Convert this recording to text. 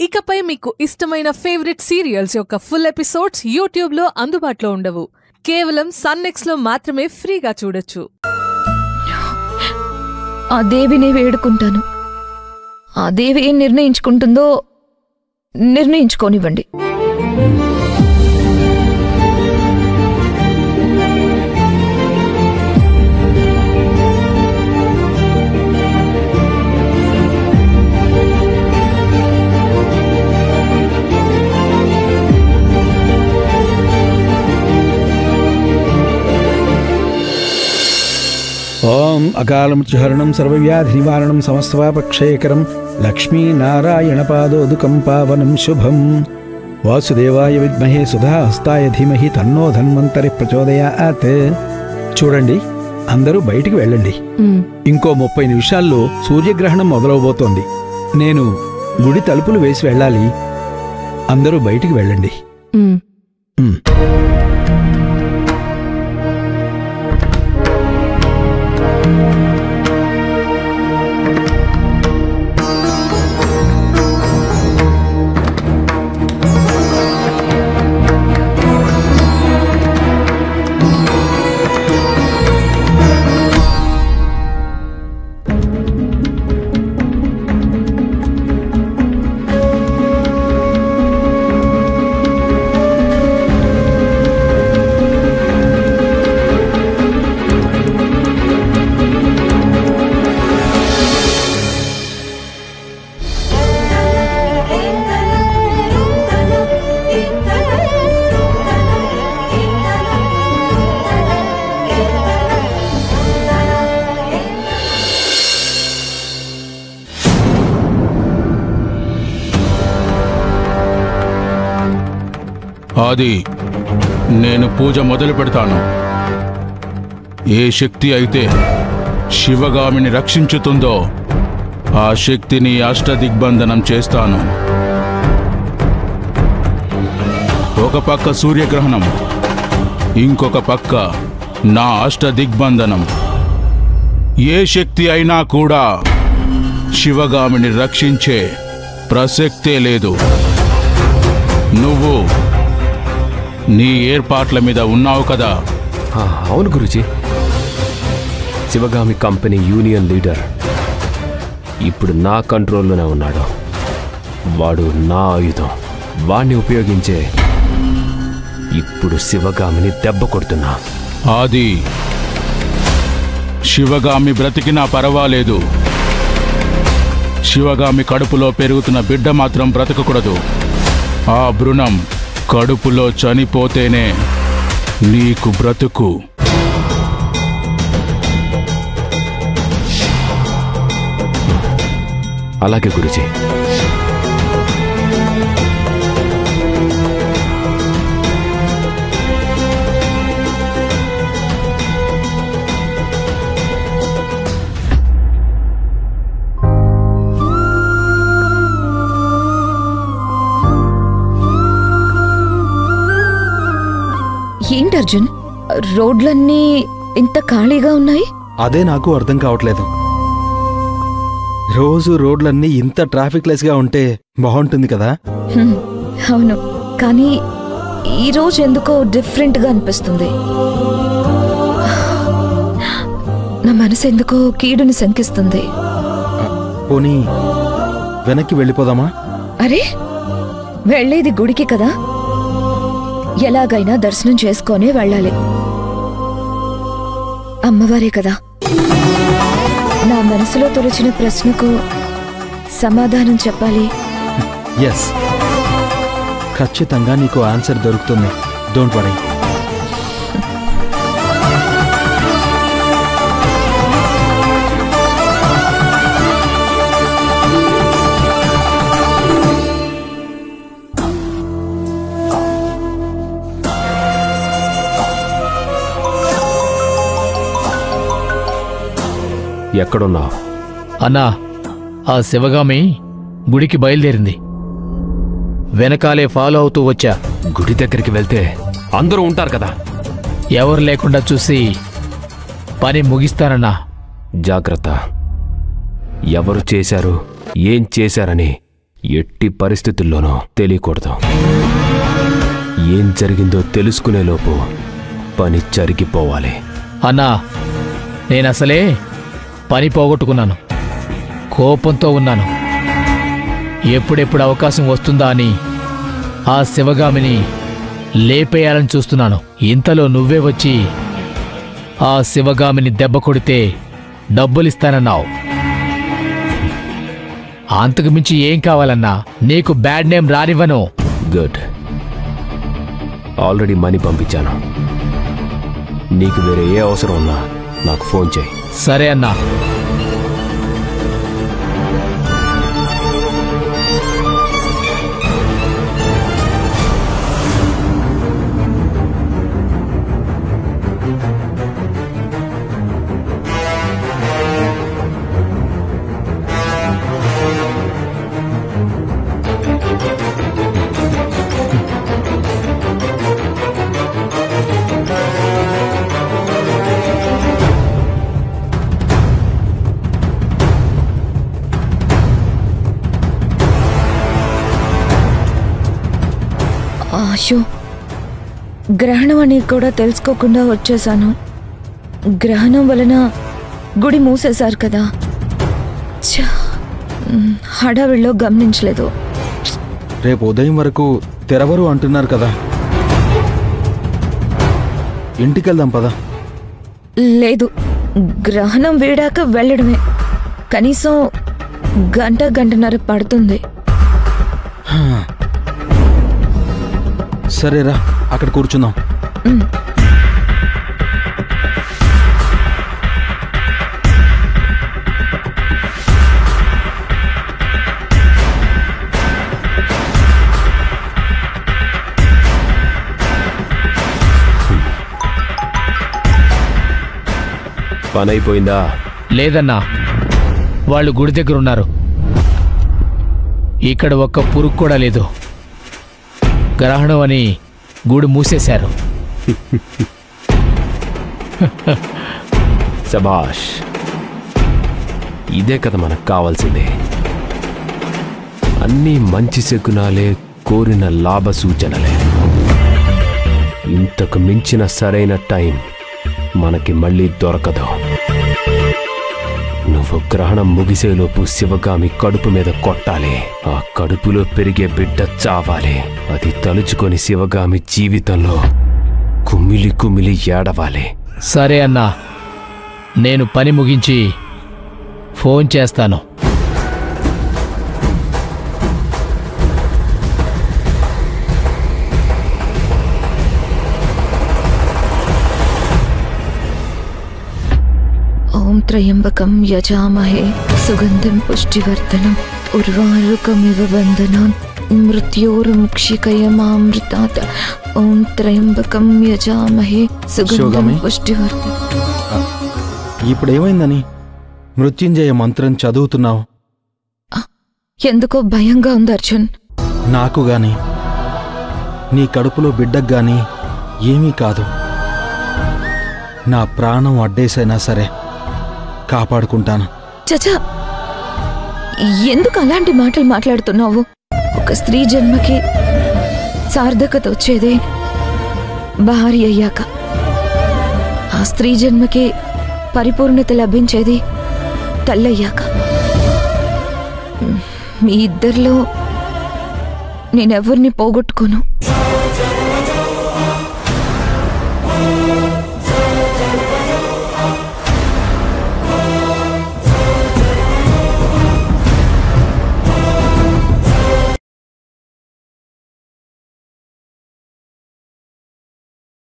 ఇకపై మీకు ఇష్టమైన ఫేవరెట్ సీరియల్స్ యొక్క ఫుల్ ఎపిసోడ్స్ యూట్యూబ్లో అందుబాటులో ఉండవు. కేవలం సన్నెక్స్లో మాత్రమే ఫ్రీగా చూడొచ్చు. ఆ దేవిని వేడుకుంటాను. ఆ దేవి ఏం నిర్ణయించుకుంటుందో నిర్ణయించుకోనివ్వండి. ఓం అకాలమృత్యుహరణం సర్వవ్యాధినివారణం సమస్తపాపక్షయకరం లక్ష్మీనారాయణపాదోదుకం పావనం శుభం. వాసుదేవాయ విద్మహే సుధాహస్తాయ ధీమహి తన్నో ధన్వంతరి ప్రచోదయాత్. చూడండి, అందరూ బయటికి వెళ్ళండి. ఇంకో 30 నిమిషాల్లో సూర్యగ్రహణం మొదలవబోతోంది. నేను గుడి తలుపులు వేసి వెళ్ళాలి. అందరూ బయటికి వెళ్ళండి. ఆది, నేను పూజ మొదలు పెడతాను. ఏ శక్తి అయితే శివగామిని రక్షించుతుందో ఆ శక్తిని అష్టదిగ్బంధనం చేస్తాను. ఒక పక్క సూర్యగ్రహణం, ఇంకొక పక్క నా అష్టదిగ్బంధనం. ఏ శక్తి అయినా కూడా శివగామిని రక్షించే ప్రసక్తే లేదు. నువ్వు నీ ఏర్పాట్ల మీద ఉన్నావు కదా? అవును Guruji. Sivagami company union leader ఇప్పుడు నా కంట్రోల్లోనే ఉన్నాడు. వాడు నా ఆయుధం. వాణ్ణి ఉపయోగించే ఇప్పుడు శివగామిని దెబ్బ కొడుతున్నా. ఆది, శివగామి బ్రతికినా పర్వాలేదు. శివగామి కడుపులో పెరుగుతున్న బిడ్డ మాత్రం బ్రతకకూడదు. ఆ భ్రూణం కడుపులో చనిపోతేనే నీకు బ్రతుకు. అలాగే గురుజీ. ఏంటి అర్జున్, రోడ్లన్నీ ఇంత ఖాళీగా ఉన్నాయి? అదే నాకు అర్థం కావట్లేదు. రోజు రోడ్లన్నీ ఇంత ట్రాఫిక్ లెస్ గా ఉంటే బాగుంటుంది కదా? అవును, కానీ ఈరోజు ఎందుకో డిఫరెంట్ గా అనిపిస్తుంది. నా మనసు ఎందుకో కీడుని శంకిస్తుంది. పోనీ వెనక్కి వెళ్ళిపోదామా? అరే, వెళ్ళేది గుడికి కదా, ఎలాగైనా దర్శనం చేసుకొనే వెళ్ళాలి. అమ్మవారే కదా. నా మనసులో తొలచిన ప్రశ్నకు సమాధానం చెప్పాలి. ఎస్, ఖచ్చితంగా నీకు ఆన్సర్ దొరుకుతుంది. Don't worry. ఎక్కడున్నావు? అన్నా, ఆ శివగామి గుడికి బయలుదేరింది. వెనకాలే ఫాలో అవుతూ వచ్చా. గుడి దగ్గరికి వెళ్తే అందరూ ఉంటారు కదా. ఎవరు లేకుండా చూసి పని ముగిస్తానన్నా. జాగ్రత్త. ఎవరు చేశారు, ఏం చేశారని ఎట్టి పరిస్థితుల్లోనూ తెలియకూడదు. ఏం జరిగిందో తెలుసుకునేలోపు పని జరిగిపోవాలి. అన్నా, నేనసలే పని పోగొట్టుకున్నాను. కోపంతో ఉన్నాను. ఎప్పుడెప్పుడు అవకాశం వస్తుందా అని ఆ శివగామిని లేపేయాలని చూస్తున్నాను. ఇంతలో నువ్వే వచ్చి ఆ శివగామిని దెబ్బ కొడితే డబ్బులిస్తానన్నావు. అంతకు మించి ఏం కావాలన్నా? నీకు బ్యాడ్ నేమ్ రానివ్వను. గుడ్. ఆల్రెడీ మనీ పంపించాను. నీకు వేరే ఏ అవసరం ఉన్నా నాకు ఫోన్ చేయి. సరే అన్నా. అయ్యో, గ్రహణం అని కూడా తెలుసుకోకుండా వచ్చేసాను. గ్రహణం వలన గుడి మూసేశారు కదా. హడావిడిలో గమనించలేదు. రేపు ఉదయం వరకు తెరవరు అంటున్నారు కదా. ఇంటికెళ్దాం పదా. లేదు, గ్రహణం వీడాక వెళ్ళడమే. కనీసం గంటన్నర పడుతుంది. సరేరా, అక్కడ కూర్చుందాం. పని అయిపోయిందా? లేదన్నా, వాళ్ళు గుడి దగ్గర ఉన్నారు. ఇక్కడ ఒక్క పురుగు కూడా లేదు. గ్రహణం అని గుడి మూసేశారు. శభాష్, ఇదే కదా మనకు కావాల్సింది. అన్నీ మంచి శకునాలే, కోరిన లాభ సూచనలే. ఇంతకు మించిన సరైన టైం మనకి మళ్ళీ దొరకదు. నువ్వు గ్రహణం ముగిసేలోపు శివగామి కడుపు మీద కొట్టాలి. ఆ కడుపులో పెరిగే బిడ్డ చావాలి. అది తలుచుకొని శివగామి జీవితంలో కుమిలి కుమిలి ఏడవాలి. సరే అన్నా, నేను పని ముగించి ఫోన్ చేస్తాను. ఓం త్రయంబకం యజామహే సుగంధం పుష్టివర్ధనం ఉర్వారుకమివ బంధనాన్ మృత్యోర్ముక్షికయమామృతాత్. ఓం త్రయంబకం యజామహే సుగంధం పుష్టివర్ధనం. ఇప్పుడు ఏమైందని మృత్యుంజయ మంత్రం చదువుతున్నావు? ఎందుకో భయంగా ఉంది అర్జున్. నాకు గాని నీ కడుపులో బిడ్డకు గాని ఏమీ కాదు. నా ప్రాణం అడ్డేసైనా సరే కాపాడుకుంటాను. చచా, ఎందుకు అలాంటి మాటలు మాట్లాడుతున్నావు? ఒక స్త్రీ జన్మకి సార్థకత వచ్చేదే భార్య అయ్యాక. ఆ స్త్రీ జన్మకి పరిపూర్ణత లభించేది తల్లయ్యాక. మీ ఇద్దరిలో నేనెవరిని పోగొట్టుకోను.